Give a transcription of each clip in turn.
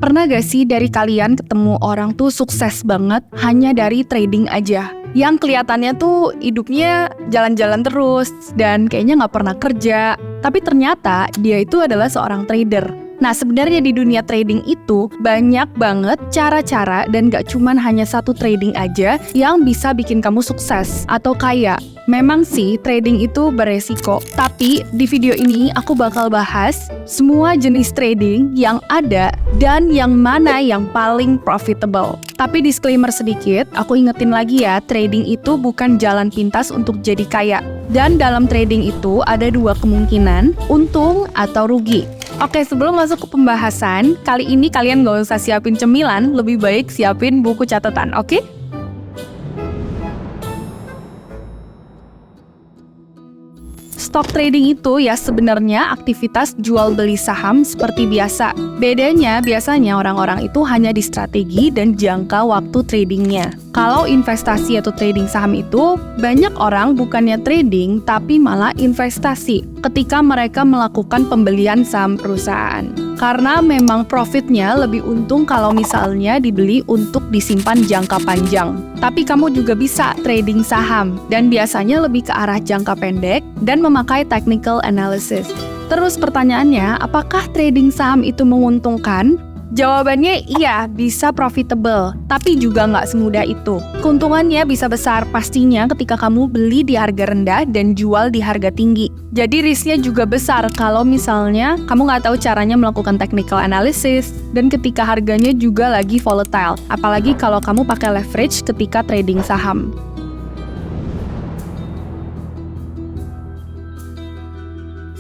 Pernah gak sih dari kalian ketemu orang tuh sukses banget hanya dari trading aja? Yang kelihatannya tuh hidupnya jalan-jalan terus dan kayaknya gak pernah kerja. Tapi ternyata dia itu adalah seorang trader. Nah, sebenarnya di dunia trading itu banyak banget cara-cara dan gak cuman hanya satu trading aja yang bisa bikin kamu sukses atau kaya. Memang sih trading itu beresiko, tapi di video ini aku bakal bahas semua jenis trading yang ada dan yang mana yang paling profitable. Tapi disclaimer sedikit, aku ingetin lagi ya, trading itu bukan jalan pintas untuk jadi kaya. Dan dalam trading itu ada dua kemungkinan, untung atau rugi. Oke, sebelum masuk ke pembahasan, kali ini kalian gak usah siapin cemilan, lebih baik siapin buku catatan, oke? Stock trading itu ya sebenarnya aktivitas jual beli saham seperti biasa. Bedanya biasanya orang-orang itu hanya di strategi dan jangka waktu tradingnya. Kalau investasi atau trading saham itu, banyak orang bukannya trading tapi malah investasi ketika mereka melakukan pembelian saham perusahaan. Karena memang profitnya lebih untung kalau misalnya dibeli untuk disimpan jangka panjang. Tapi kamu juga bisa trading saham dan biasanya lebih ke arah jangka pendek dan memakai technical analysis. Terus pertanyaannya, apakah trading saham itu menguntungkan? Jawabannya iya, bisa profitable, tapi juga nggak semudah itu. Keuntungannya bisa besar pastinya ketika kamu beli di harga rendah dan jual di harga tinggi. Jadi risknya juga besar kalau misalnya kamu nggak tahu caranya melakukan technical analysis dan ketika harganya juga lagi volatile. Apalagi kalau kamu pakai leverage ketika trading saham.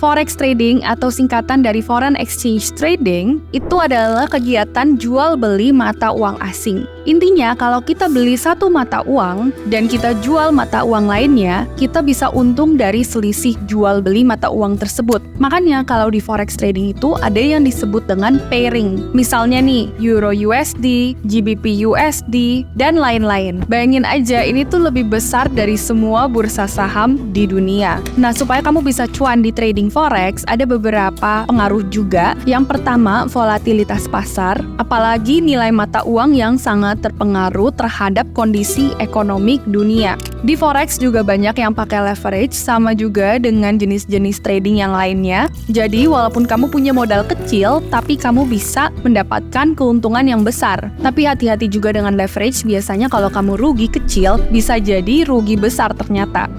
Forex trading atau singkatan dari foreign exchange trading itu adalah kegiatan jual beli mata uang asing. Intinya kalau kita beli satu mata uang dan kita jual mata uang lainnya, kita bisa untung dari selisih jual beli mata uang tersebut. Makanya kalau di forex trading itu ada yang disebut dengan pairing. Misalnya nih, Euro USD, GBP USD, dan lain-lain. Bayangin aja ini tuh lebih besar dari semua bursa saham di dunia. Nah, supaya kamu bisa cuan di trading forex, ada beberapa pengaruh juga. Yang pertama, volatilitas pasar, apalagi nilai mata uang yang sangat terpengaruh terhadap kondisi ekonomi dunia. Di forex juga banyak yang pakai leverage, sama juga dengan jenis-jenis trading yang lainnya. Jadi, walaupun kamu punya modal kecil, tapi kamu bisa mendapatkan keuntungan yang besar. Tapi hati-hati juga dengan leverage, biasanya kalau kamu rugi kecil, bisa jadi rugi besar ternyata.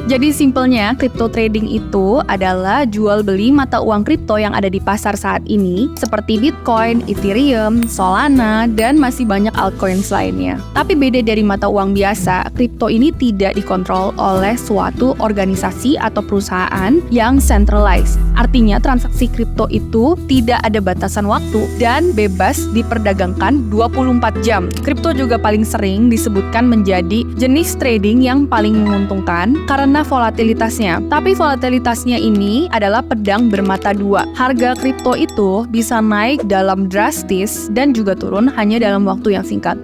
Jadi simpelnya, crypto trading itu adalah jual beli mata uang kripto yang ada di pasar saat ini, seperti Bitcoin, Ethereum, Solana, dan masih banyak altcoins lainnya. Tapi beda dari mata uang biasa, kripto ini tidak dikontrol oleh suatu organisasi atau perusahaan yang centralized. Artinya transaksi kripto itu tidak ada batasan waktu dan bebas diperdagangkan 24 jam. Kripto juga paling sering disebutkan menjadi jenis trading yang paling menguntungkan karena volatilitasnya. Tapi volatilitasnya ini adalah pedang bermata dua. Harga kripto itu bisa naik dalam drastis dan juga turun hanya dalam waktu yang singkat.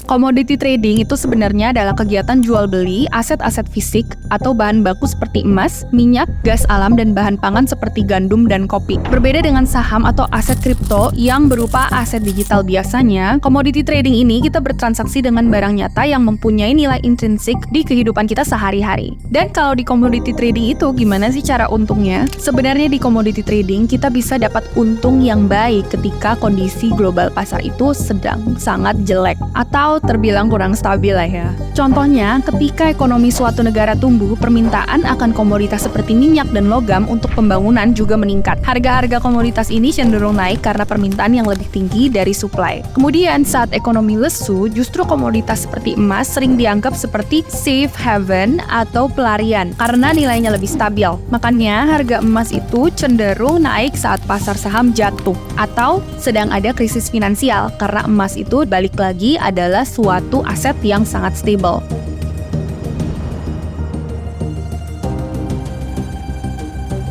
Commodity trading itu sebenarnya adalah kegiatan jual beli aset-aset fisik atau bahan baku seperti emas, minyak, gas alam, dan bahan pangan seperti gandum dan kopi. Berbeda dengan saham atau aset kripto yang berupa aset digital biasanya, commodity trading ini kita bertransaksi dengan barang nyata yang mempunyai nilai intrinsik di kehidupan kita sehari-hari. Dan kalau di commodity trading itu gimana sih cara untungnya? Sebenarnya di commodity trading kita bisa dapat untung yang baik ketika kondisi global pasar itu sedang sangat jelek atau terbilang kurang stabil lah ya. Contohnya, ketika ekonomi suatu negara tumbuh, permintaan akan komoditas seperti minyak dan logam untuk pembangunan juga meningkat. Harga-harga komoditas ini cenderung naik karena permintaan yang lebih tinggi dari supply. Kemudian, saat ekonomi lesu, justru komoditas seperti emas sering dianggap seperti safe haven atau pelarian karena nilainya lebih stabil. Makanya, harga emas itu cenderung naik saat pasar saham jatuh atau sedang ada krisis finansial karena emas itu balik lagi adalah suatu aset yang sangat stable.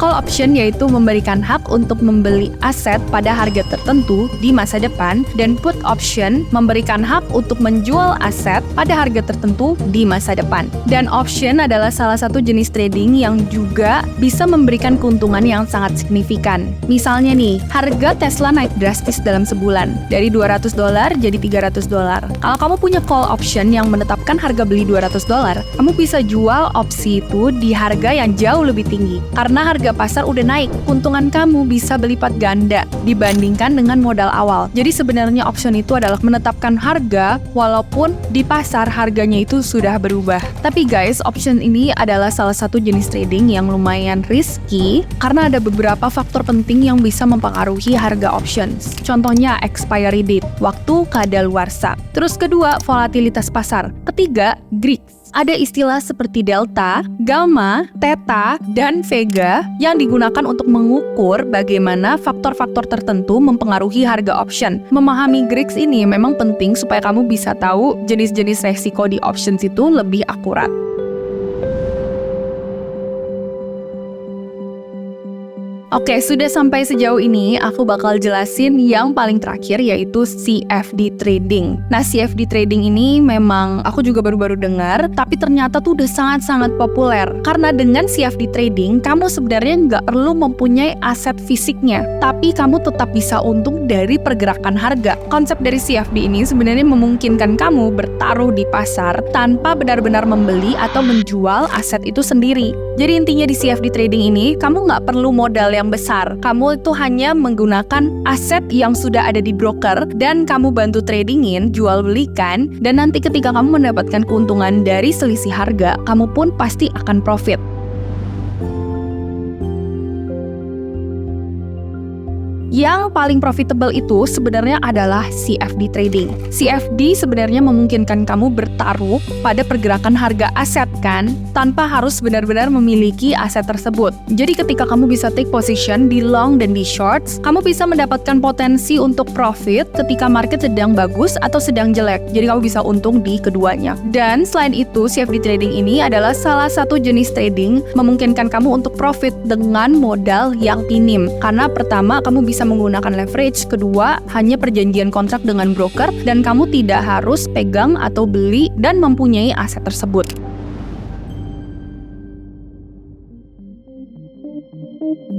Call option yaitu memberikan hak untuk membeli aset pada harga tertentu di masa depan, dan put option memberikan hak untuk menjual aset pada harga tertentu di masa depan. Dan option adalah salah satu jenis trading yang juga bisa memberikan keuntungan yang sangat signifikan. Misalnya nih, harga Tesla naik drastis dalam sebulan, dari $200 jadi $300. Kalau kamu punya call option yang menetapkan harga beli $200, kamu bisa jual opsi itu di harga yang jauh lebih tinggi. Karena harga pasar udah naik, keuntungan kamu bisa berlipat ganda dibandingkan dengan modal awal. Jadi sebenarnya option itu adalah menetapkan harga walaupun di pasar harganya itu sudah berubah. Tapi guys, option ini adalah salah satu jenis trading yang lumayan risky karena ada beberapa faktor penting yang bisa mempengaruhi harga options. Contohnya expiry date, waktu kadaluarsa. Terus kedua, volatilitas pasar. Ketiga, Greeks. Ada istilah seperti delta, gamma, theta, dan vega yang digunakan untuk mengukur bagaimana faktor-faktor tertentu mempengaruhi harga option. Memahami Greeks ini memang penting supaya kamu bisa tahu jenis-jenis resiko di options itu lebih akurat. Oke, sudah sampai sejauh ini, aku bakal jelasin yang paling terakhir yaitu CFD trading. Nah, CFD trading ini memang aku juga baru-baru dengar, tapi ternyata tuh udah sangat-sangat populer. Karena dengan CFD trading, kamu sebenarnya nggak perlu mempunyai aset fisiknya, tapi kamu tetap bisa untung dari pergerakan harga. Konsep dari CFD ini sebenarnya memungkinkan kamu bertaruh di pasar tanpa benar-benar membeli atau menjual aset itu sendiri. Jadi intinya di CFD trading ini, kamu nggak perlu modal yang besar. Kamu itu hanya menggunakan aset yang sudah ada di broker dan kamu bantu tradingin, jual belikan, dan nanti ketika kamu mendapatkan keuntungan dari selisih harga, kamu pun pasti akan profit. Yang paling profitable itu sebenarnya adalah CFD trading. CFD sebenarnya memungkinkan kamu bertaruh pada pergerakan harga aset kan, tanpa harus benar-benar memiliki aset tersebut. Jadi ketika kamu bisa take position di long dan di shorts, kamu bisa mendapatkan potensi untuk profit ketika market sedang bagus atau sedang jelek. Jadi kamu bisa untung di keduanya. Dan selain itu, CFD trading ini adalah salah satu jenis trading memungkinkan kamu untuk profit dengan modal yang minim. Karena pertama, kamu bisa menggunakan leverage, kedua hanya perjanjian kontrak dengan broker, dan kamu tidak harus pegang atau beli dan mempunyai aset tersebut.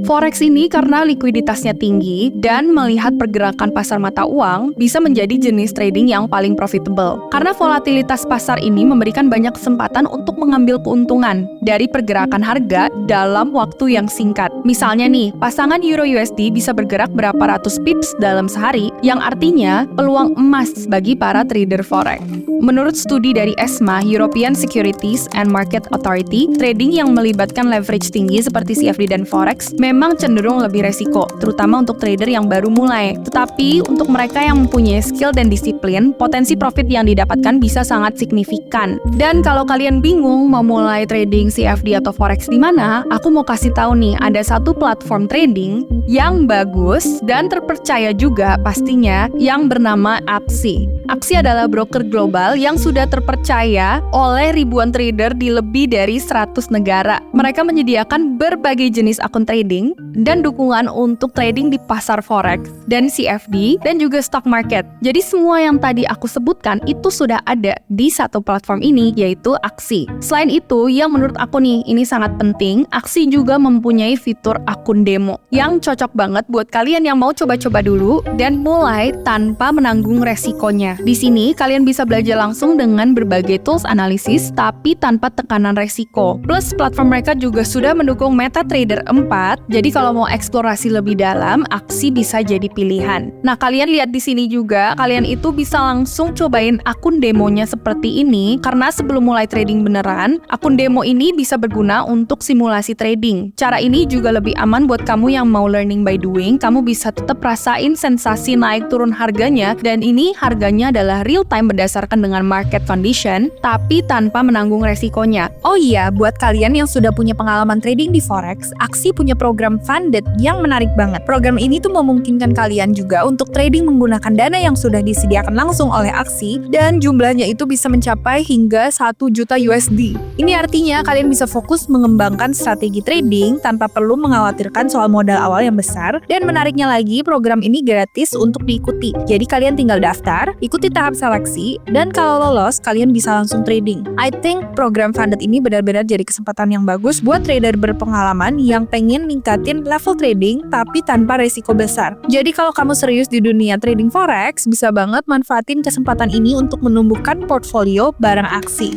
Forex ini karena likuiditasnya tinggi dan melihat pergerakan pasar mata uang bisa menjadi jenis trading yang paling profitable. Karena volatilitas pasar ini memberikan banyak kesempatan untuk mengambil keuntungan dari pergerakan harga dalam waktu yang singkat. Misalnya nih, pasangan Euro USD bisa bergerak berapa ratus pips dalam sehari, yang artinya peluang emas bagi para trader forex. Menurut studi dari ESMA, European Securities and Market Authority, trading yang melibatkan leverage tinggi seperti CFD dan forex memang cenderung lebih resiko, terutama untuk trader yang baru mulai. Tetapi untuk mereka yang mempunyai skill dan disiplin, potensi profit yang didapatkan bisa sangat signifikan. Dan kalau kalian bingung mau mulai trading CFD atau forex di mana, aku mau kasih tahu nih, ada satu platform trading yang bagus dan terpercaya juga pastinya yang bernama Aksi. Aksi adalah broker global yang sudah terpercaya oleh ribuan trader di lebih dari 100 negara. Mereka menyediakan berbagai jenis akun trading dan dukungan untuk trading di pasar forex dan CFD dan juga stock market. Jadi semua yang tadi aku sebutkan itu sudah ada di satu platform ini, yaitu Aksi. Selain itu, yang menurut aku nih ini sangat penting, Aksi juga mempunyai fitur akun demo yang cocok banget buat kalian yang mau coba-coba dulu dan mulai tanpa menanggung resikonya. Di sini kalian bisa belajar langsung dengan berbagai tools analisis tapi tanpa tekanan resiko. Plus platform mereka juga sudah mendukung MetaTrader 4. Jadi kalau mau eksplorasi lebih dalam, Aksi bisa jadi pilihan. Nah, kalian lihat di sini juga, kalian itu bisa langsung cobain akun demonya seperti ini karena sebelum mulai trading beneran, akun demo ini bisa berguna untuk simulasi trading. Cara ini juga lebih aman buat kamu yang mau learning by doing. Kamu bisa tetap rasain sensasi naik turun harganya, dan ini harganya adalah real time berdasarkan dengan market condition, tapi tanpa menanggung resikonya. Oh iya, buat kalian yang sudah punya pengalaman trading di forex, Aksi punya program program funded yang menarik banget. Program ini tuh memungkinkan kalian juga untuk trading menggunakan dana yang sudah disediakan langsung oleh Aksi, dan jumlahnya itu bisa mencapai hingga 1 juta USD. Ini artinya kalian bisa fokus mengembangkan strategi trading tanpa perlu mengkhawatirkan soal modal awal yang besar, dan menariknya lagi program ini gratis untuk diikuti. Jadi kalian tinggal daftar, ikuti tahap seleksi, dan kalau lolos kalian bisa langsung trading. I think program funded ini benar-benar jadi kesempatan yang bagus buat trader berpengalaman yang pengen ningkatin level trading tapi tanpa resiko besar. Jadi kalau kamu serius di dunia trading forex, bisa banget manfaatin kesempatan ini untuk menumbuhkan portfolio bareng Aksi.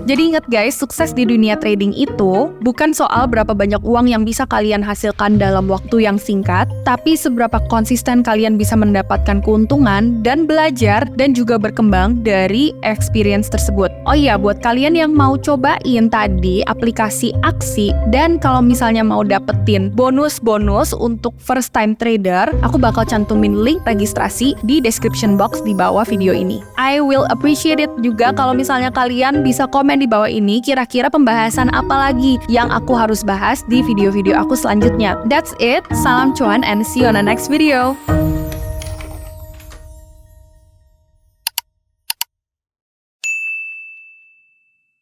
Jadi ingat guys, sukses di dunia trading itu bukan soal berapa banyak uang yang bisa kalian hasilkan dalam waktu yang singkat, tapi seberapa konsisten kalian bisa mendapatkan keuntungan dan belajar dan juga berkembang dari experience tersebut. Oh iya, buat kalian yang mau cobain tadi aplikasi Aksi, dan kalau misalnya mau dapetin bonus-bonus untuk first time trader, aku bakal cantumin link registrasi di description box di bawah video ini. I will appreciate it juga kalau misalnya kalian bisa komen di bawah ini kira-kira pembahasan apa lagi yang aku harus bahas di video-video aku selanjutnya. That's it. Salam cuan and see you on the next video.